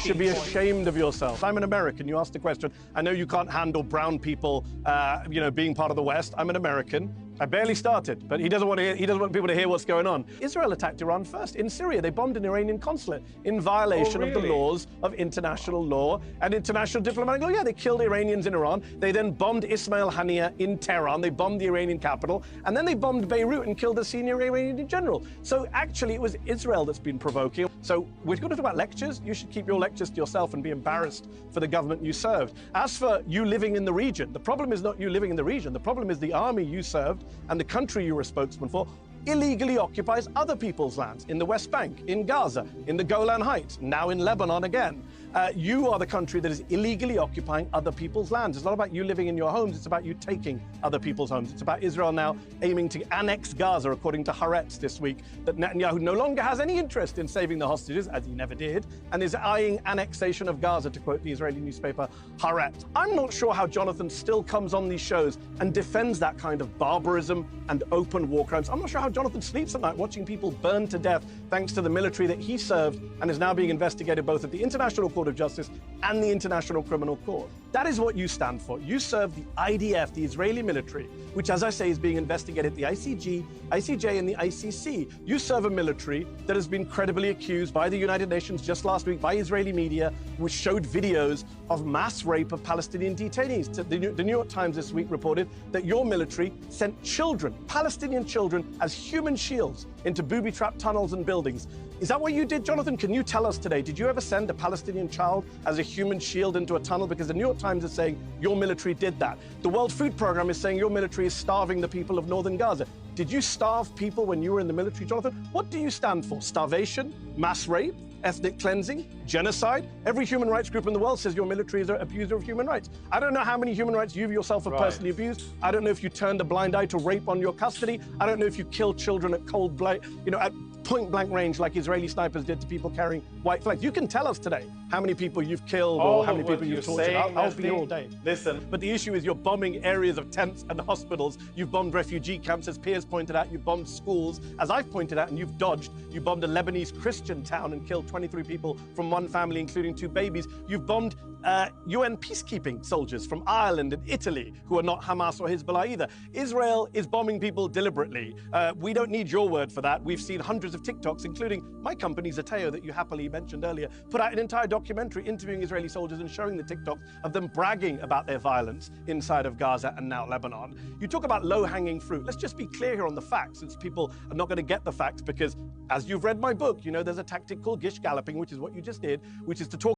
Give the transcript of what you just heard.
should be ashamed of yourself. I'm an American. You asked the question. I know you can't handle brown people, being part of the West. I'm an American. I barely started, but he doesn't want people to hear what's going on. Israel attacked Iran first. In Syria, they bombed an Iranian consulate in violation of the laws of international law and international diplomatic law. Yeah, they killed Iranians in Iran. They then bombed Ismail Haniyeh in Tehran. They bombed the Iranian capital. And then they bombed Beirut and killed a senior Iranian general. So actually, it was Israel that's been provoking. So we're going to talk about lectures. You should keep your lectures to yourself and be embarrassed for the government you served. As for you living in the region, the problem is not you living in the region. The problem is the army you served and the country you were a spokesman for illegally occupies other people's lands in the West Bank, in Gaza, in the Golan Heights, now in Lebanon again. You are the country that is illegally occupying other people's lands. It's not about you living in your homes, it's about you taking other people's homes. It's about Israel now aiming to annex Gaza, according to Haaretz this week, that Netanyahu no longer has any interest in saving the hostages, as he never did, and is eyeing annexation of Gaza, to quote the Israeli newspaper Haaretz. I'm not sure how Jonathan still comes on these shows and defends that kind of barbarism and open war crimes. I'm not sure how Jonathan sleeps at night watching people burn to death thanks to the military that he served and is now being investigated both at the International Court of Justice and the International Criminal Court. That is what you stand for. You serve the IDF, the Israeli military, which, as I say, is being investigated at the ICJ, and the ICC. You serve a military that has been credibly accused by the United Nations just last week, by Israeli media, which showed videos of mass rape of Palestinian detainees. The New York Times this week reported that your military sent children, Palestinian children, as human shields into booby-trapped tunnels and buildings. Is that what you did, Jonathan? Can you tell us today, did you ever send a Palestinian child as a human shield into a tunnel? Because the New York Times is saying your military did that. The World Food Programme is saying your military is starving the people of northern Gaza. Did you starve people when you were in the military, Jonathan? What do you stand for? Starvation? Mass rape? Ethnic cleansing? Genocide? Every human rights group in the world says your military is an abuser of human rights. I don't know how many human rights you yourself have personally abused. I don't know if you turned a blind eye to rape on your custody. I don't know if you killed children at at point-blank range like Israeli snipers did to people carrying white flags. You can tell us today how many people you've killed or how many people you've tortured. I'll be here all day. Listen. But the issue is you're bombing areas of tents and hospitals. You've bombed refugee camps, as Piers pointed out. You've bombed schools, as I've pointed out, and you've dodged. You bombed a Lebanese Christian town and killed 23 people from one family, including 2 babies. You've bombed UN peacekeeping soldiers from Ireland and Italy, who are not Hamas or Hezbollah either. Israel is bombing people deliberately. We don't need your word for that. We've seen hundreds of TikToks, including my company, Zateo, that you happily mentioned earlier, put out an entire documentary interviewing Israeli soldiers and showing the TikToks of them bragging about their violence inside of Gaza and now Lebanon. You talk about low-hanging fruit. Let's just be clear here on the facts, since people are not going to get the facts, because as you've read my book, you know there's a tactic called gish galloping, which is what you just did, which is to talk